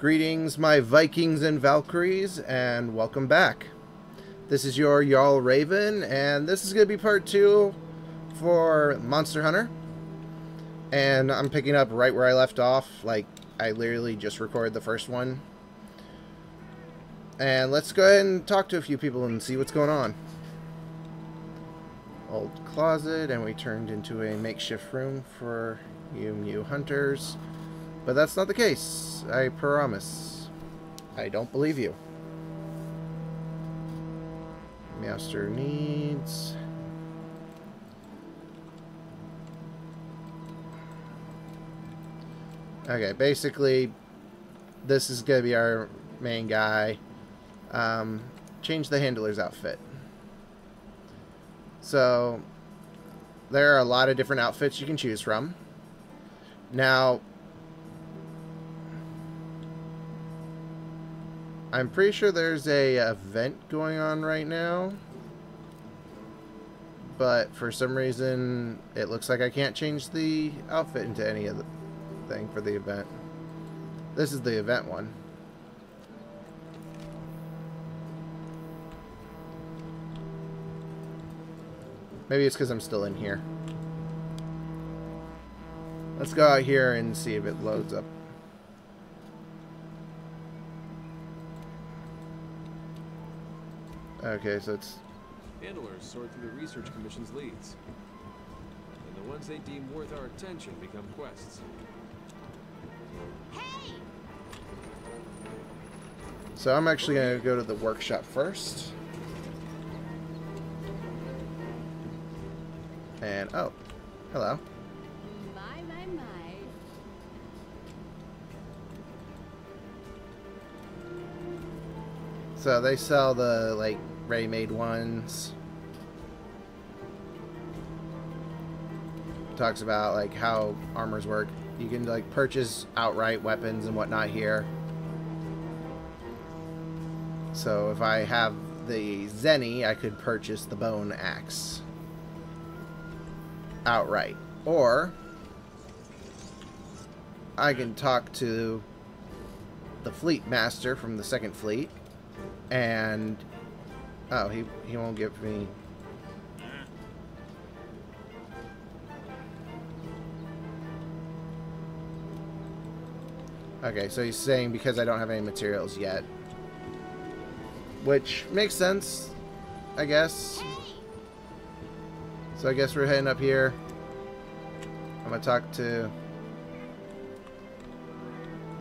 Greetings, my Vikings and Valkyries, and welcome back. This is your Jarl Raven, and this is going to be part 2 for Monster Hunter. And I'm picking up right where I left off, like I literally just recorded the first one. And let's go ahead and talk to a few people and see what's going on. Old closet, and we turned into a makeshift room for you new hunters. But that's not the case, I promise. I don't believe you. Master needs... Okay, basically, this is going to be our main guy. Change the handler's outfit. So, there are a lot of different outfits you can choose from. Now, I'm pretty sure there's a event going on right now, but for some reason it looks like I can't change the outfit into any of the thing for the event. This is the event one. Maybe it's because I'm still in here. Let's go out here and see if it loads up. Okay, so it's... Handlers sort through the Research Commission's leads. And the ones they deem worth our attention become quests. Hey! So I'm actually going to go to the workshop first. And, oh, hello. My. So they sell the, like, ready-made ones. Talks about, like, how armors work. You can, like, purchase outright weapons and whatnot here. So if I have the Zenny, I could purchase the bone axe outright. Or I can talk to the fleet master from the second fleet. And oh, he won't give me. Okay, so he's saying because I don't have any materials yet, which makes sense, I guess. So I guess we're heading up here. I'm gonna talk to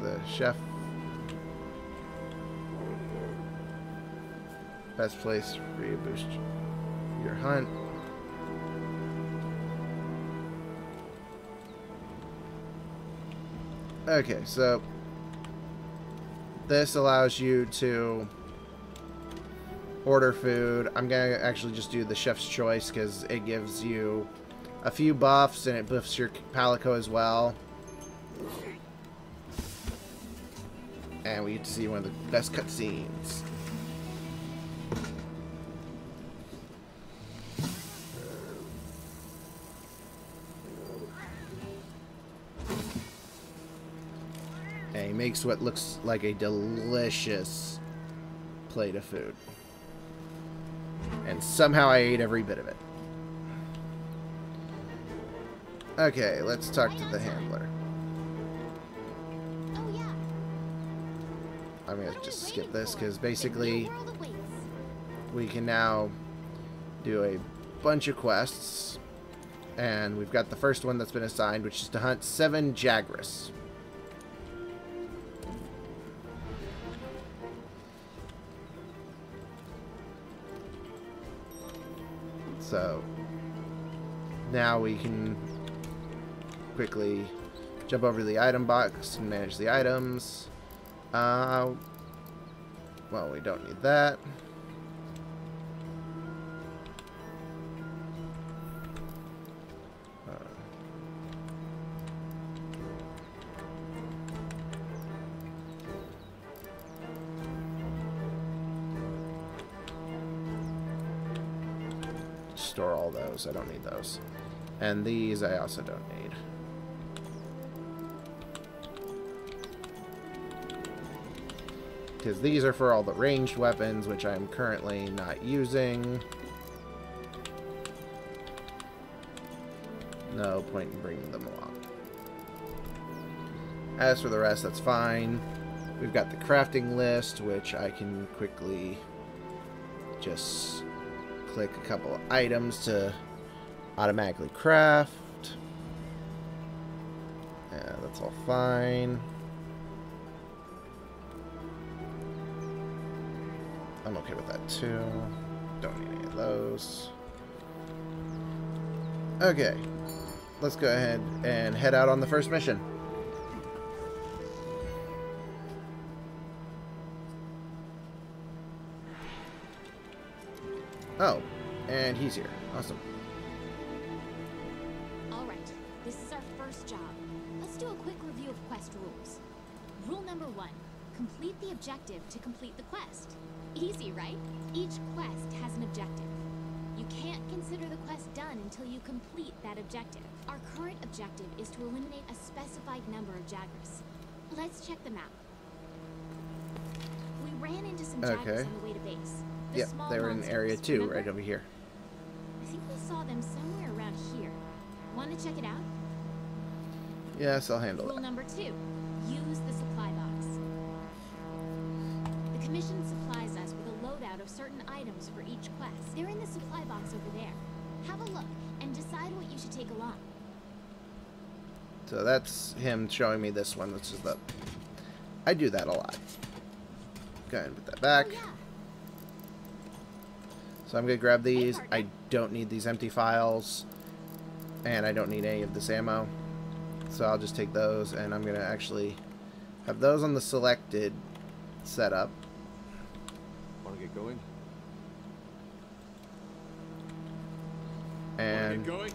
the chef. Best place for you to boost your hunt. Okay, so this allows you to order food. I'm gonna actually just do the chef's choice because it gives you a few buffs and it buffs your palico as well. And we get to see one of the best cutscenes. And he makes what looks like a delicious plate of food. And somehow I ate every bit of it. Okay, let's talk to the handler. Oh yeah. I'm going to just skip this because basically we can now do a bunch of quests. And we've got the first one that's been assigned, which is to hunt 7 Jagras. So now we can quickly jump over to the item box and manage the items. Well, we don't need that. Store all those. I don't need those. And these I also don't need. because these are for all the ranged weapons, which I'm currently not using. No point in bringing them along. As for the rest, that's fine. We've got the crafting list, which I can quickly just click a couple of items to automatically craft. Yeah, that's all fine. I'm okay with that too. Don't need any of those. Okay. Let's go ahead and head out on the first mission. Oh, and he's here. Awesome. Alright, this is our first job. Let's do a quick review of quest rules. Rule number 1. Complete the objective to complete the quest. Easy, right? Each quest has an objective. You can't consider the quest done until you complete that objective. Our current objective is to eliminate a specified number of Jagras. Let's check the map. We ran into some Jagras on the way to base. Yep, they were in area 2, remember? Right over here. I think we saw them somewhere around here. Want to check it out? Yes, I'll handle it. Rule number 2. Use the supply box. The Commission supplies us with a loadout of certain items for each quest. They're in the supply box over there. Have a look and decide what you should take along. So that's him showing me this one, which is the... I do that a lot. Go ahead and put that back. Oh, yeah. So I'm going to grab these. I don't need these empty files. And I don't need any of this ammo. So I'll just take those, and I'm going to actually have those on the selected setup. Want to get going? And get going?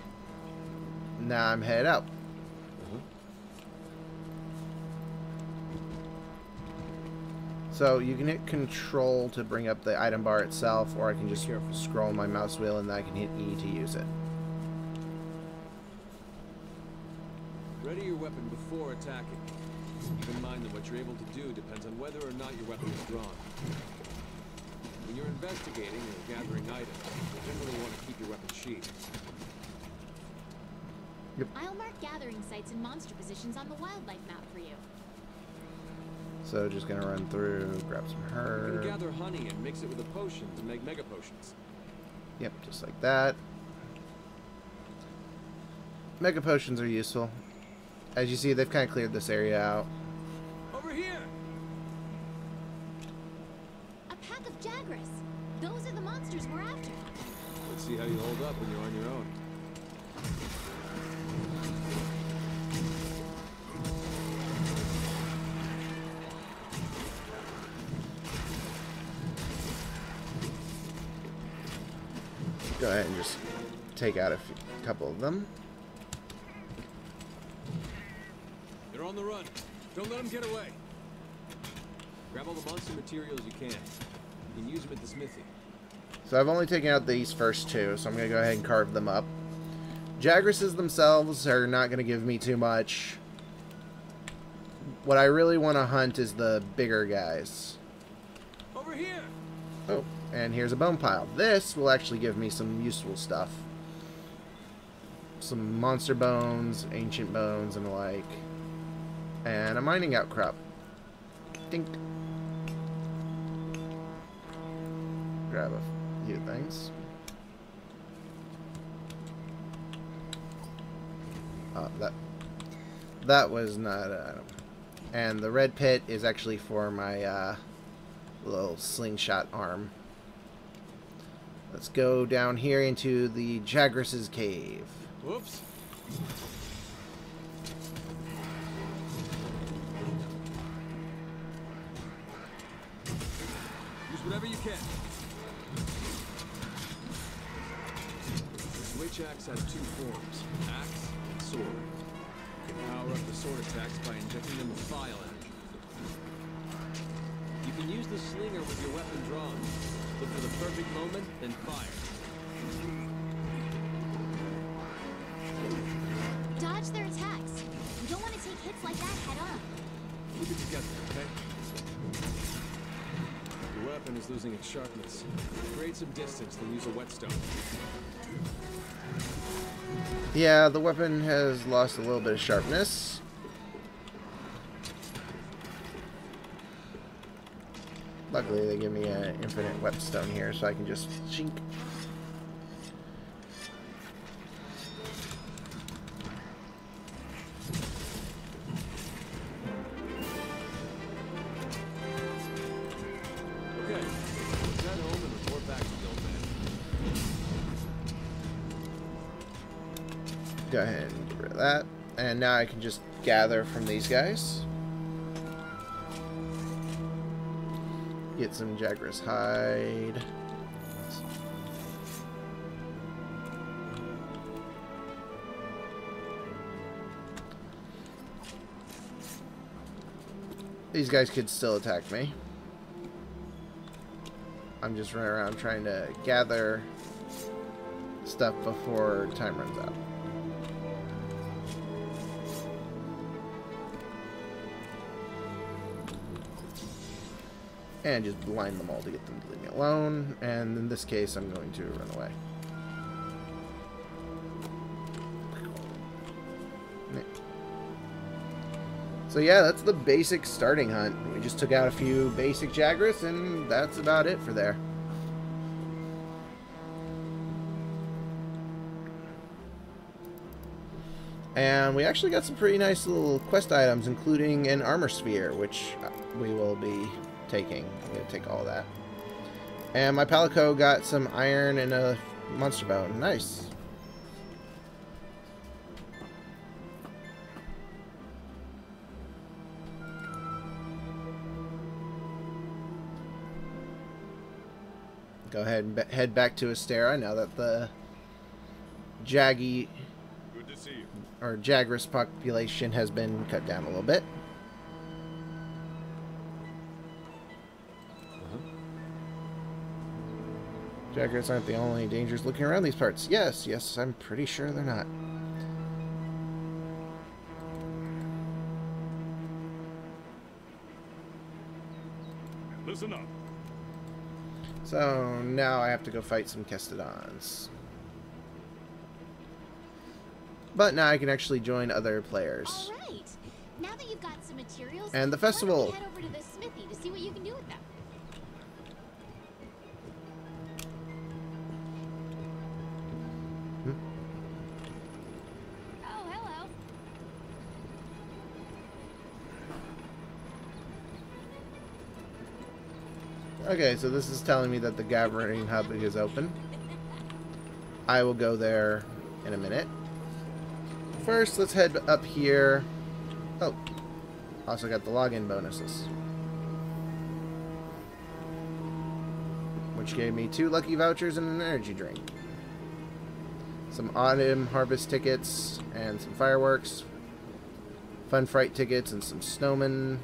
Now I'm head out. So you can hit Control to bring up the item bar itself, or I can just scroll my mouse wheel and then I can hit E to use it. Ready your weapon before attacking. Keep in mind that what you're able to do depends on whether or not your weapon is drawn. When you're investigating or gathering items, you generally want to keep your weapon sheathed. Yep. I'll mark gathering sites and monster positions on the wildlife map for you. So just gonna run through, grab some You herb. can gather honey and mix it with a potion to make mega potions. Yep, just like that. Mega potions are useful. As you see, they've kind of cleared this area out. Over here! A pack of Jagras. Those are the monsters we're after. Let's see how you hold up when you're on your own. Go ahead and just take out a couple of them. They're on the run. Don't let them get away. Grab all the monster materials you can. You can use them at the smithy. So I've only taken out these first two, so I'm going to go ahead and carve them up. Jagrases themselves are not going to give me too much. What I really want to hunt is the bigger guys. Over here! Oh, and here's a bone pile. This will actually give me some useful stuff. Some monster bones, ancient bones, and the like. And a mining outcrop. Dink. Grab a few things. That was not and the red pit is actually for my little slingshot arm. Let's go down here into the Jagras' cave. Whoops. Use whatever you can. The Switch Axe has two forms, axe and sword. You can power up the sword attacks by injecting them with file energy. You can use the slinger with your weapon drawn. Look for the perfect moment, then fire. Dodge their attacks. You don't want to take hits like that head on. Keep it together, okay? weapon is losing its sharpness. Create some distance, then use a whetstone. Yeah, the weapon has lost a little bit of sharpness. Luckily, they give me an infinite whetstone here, so I can just chink. Okay, let's head home and report back to the old man. Go ahead and get rid of that. And now I can just gather from these guys. Get some Jagras hide. These guys could still attack me. I'm just running around trying to gather stuff before time runs out. And just blind them all to get them to leave me alone. And in this case, I'm going to run away. So yeah, that's the basic starting hunt. We just took out a few basic Jagras, and that's about it for there. And we actually got some pretty nice little quest items, including an armor sphere, which we will be taking. I'm going to take all that. And my Palico got some iron and a monster bone. Nice. Go ahead and head back to Astera now that the Jaggy Good to see you. or Jagras population has been cut down a little bit. Jagras aren't the only dangers looking around these parts. Yes, I'm pretty sure they're not. Listen up. So now I have to go fight some Kestodons. But now I can actually join other players. All right. Now that you've got some materials, And the why don't festival. we head over to the smithy to see what you can do with them? Oh, hello. Okay, so this is telling me that the Gathering Hub is open. I will go there in a minute. First, let's head up here. Oh, also got the login bonuses, which gave me 2 lucky vouchers and an energy drink. Some autumn harvest tickets and some fireworks. Fun fright tickets and some snowmen.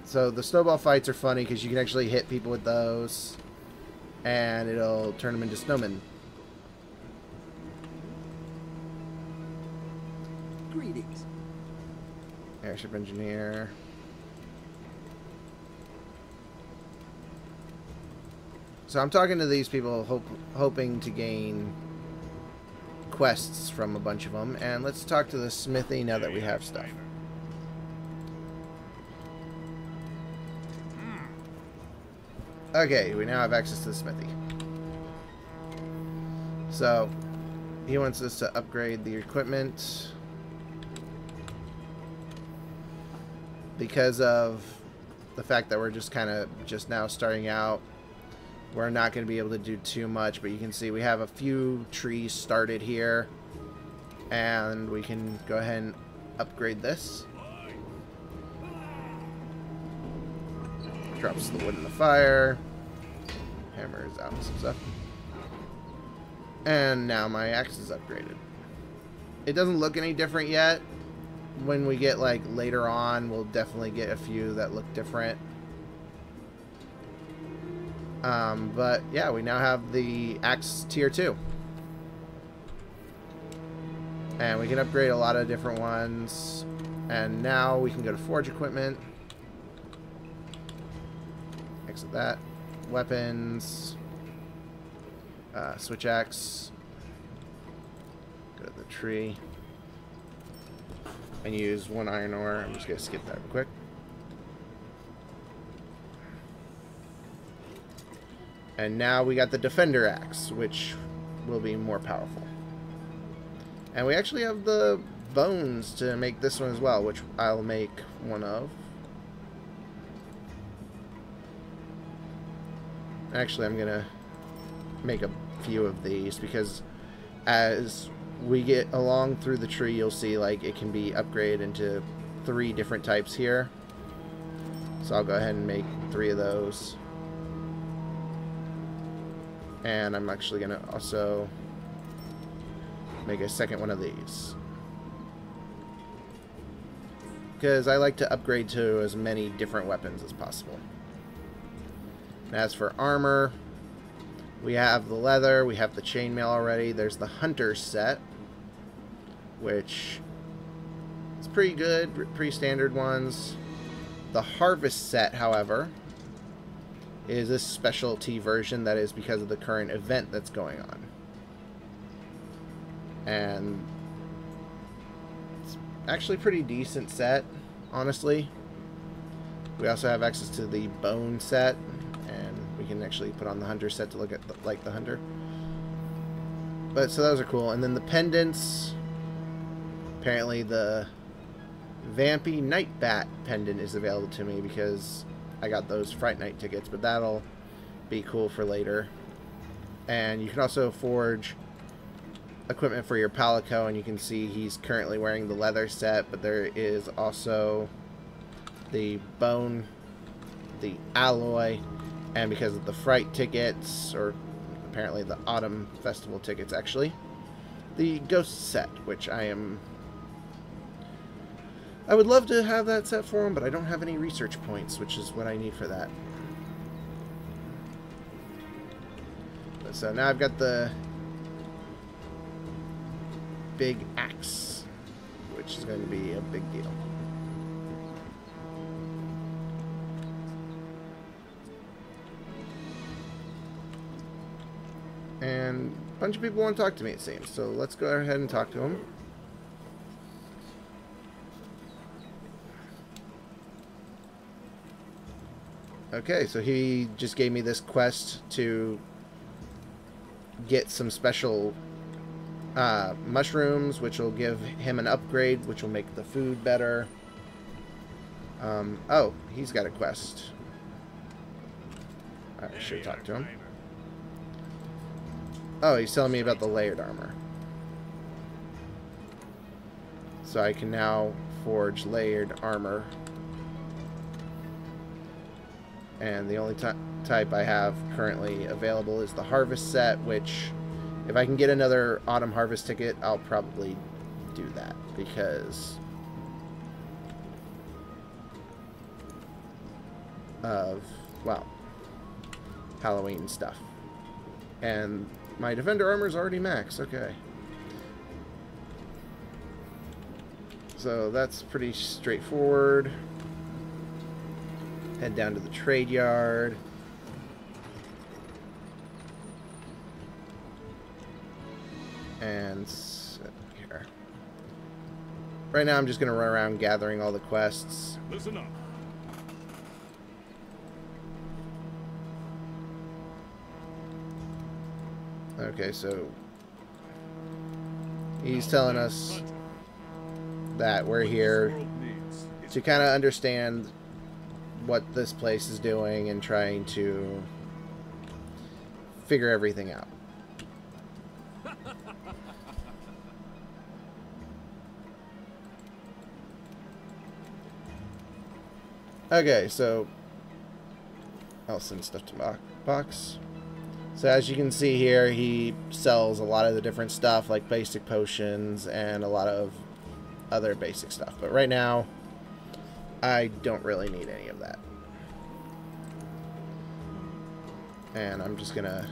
So the snowball fights are funny because you can actually hit people with those and it'll turn them into snowmen. Greetings. Airship engineer. So I'm talking to these people hoping to gain quests from a bunch of them. And let's talk to the smithy now that we have stuff. Okay, we now have access to the smithy. So, he wants us to upgrade the equipment. Because of the fact that we're just now starting out, we're not going to be able to do too much, but you can see we have a few trees started here, and we can go ahead and upgrade this. Drops the wood in the fire, hammers out some stuff, and now my axe is upgraded. It doesn't look any different yet. When we get like later on, we'll definitely get a few that look different. But yeah, we now have the axe tier 2. And we can upgrade a lot of different ones. And now we can go to forge equipment. exit that. Weapons. Switch axe. Go to the tree. And use 1 iron ore. I'm just going to skip that real quick. And now we got the Defender Axe, which will be more powerful. And we actually have the bones to make this one as well, which I'll make one of. Actually, I'm going to make a few of these because as we get along through the tree, you'll see like it can be upgraded into 3 different types here. So I'll go ahead and make 3 of those. And I'm actually going to also make a second one of these. Because I like to upgrade to as many different weapons as possible. And as for armor, we have the leather, we have the chainmail already. There's the hunter set, which is pretty good, pretty standard ones. The harvest set, however, is a specialty version that is because of the current event that's going on. And it's actually a pretty decent set, honestly. We also have access to the bone set, and we can actually put on the hunter set to look at like the hunter. But so those are cool. And then the pendants, apparently the Vampy Night Bat pendant is available to me because I got those Fright Night tickets, but that'll be cool for later. And you can also forge equipment for your Palico, and you can see he's currently wearing the leather set, but there is also the bone, the alloy, and because of the Fright tickets, or apparently the Autumn Festival tickets actually, the Ghost set, which I would love to have that set for him, but I don't have any research points, which is what I need for that. So now I've got the big axe, which is going to be a big deal. And a bunch of people want to talk to me, it seems, so let's go ahead and talk to them. Okay, so he just gave me this quest to get some special mushrooms, which will give him an upgrade, which will make the food better. Oh, he's got a quest. I should talk to him. Oh, he's telling me about the layered armor. So I can now forge layered armor. And the only type I have currently available is the Harvest set, which if I can get another Autumn Harvest ticket, I'll probably do that because of, well, Halloween stuff. And my Defender armor is already max. Okay. So that's pretty straightforward. Head down to the trade yard. And here. Right now I'm just going to run around gathering all the quests. Listen up. Okay, so he's telling us that we're here to kind of understand what this place is doing and trying to figure everything out. Okay, so I'll send stuff to box. So as you can see here, he sells a lot of the different stuff like basic potions and a lot of other basic stuff. But right now, I don't really need any of that. And I'm just gonna...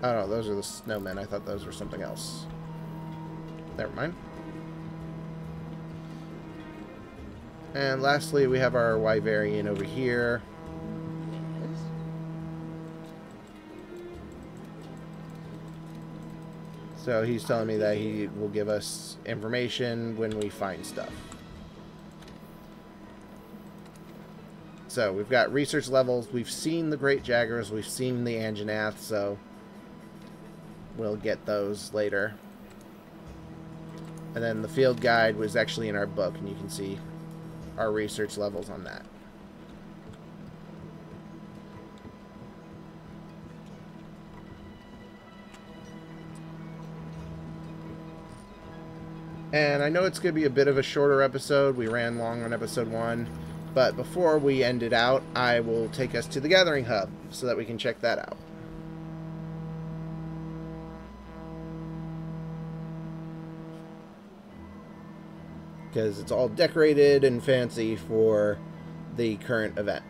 Oh no, those are the snowmen. I thought those were something else. Never mind. And lastly, we have our Wyverian over here. So he's telling me that he will give us information when we find stuff. So we've got research levels. We've seen the Great Jaggers. We've seen the Anjanath. So we'll get those later. And then the field guide was actually in our book, and you can see our research levels on that. And I know it's going to be a bit of a shorter episode. We ran long on episode 1. But before we end it out, I will take us to the Gathering Hub so that we can check that out. Because it's all decorated and fancy for the current event.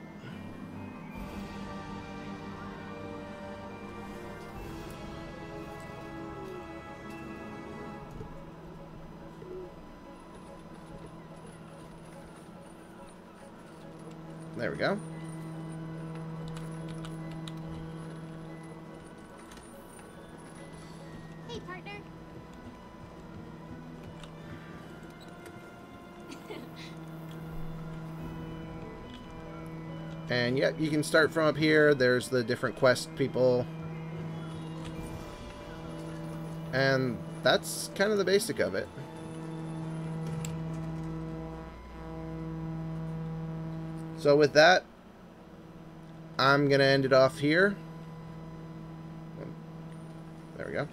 There we go. Hey, partner. And yep, you can start from up here. There's the different quest people. And that's kind of the basic of it. So with that, I'm going to end it off here. There we go.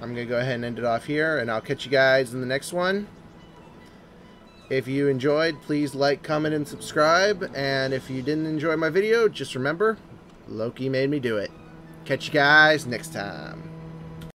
I'm going to go ahead and end it off here, and I'll catch you guys in the next one. If you enjoyed, please like, comment, and subscribe. And if you didn't enjoy my video, just remember, Loki made me do it. Catch you guys next time.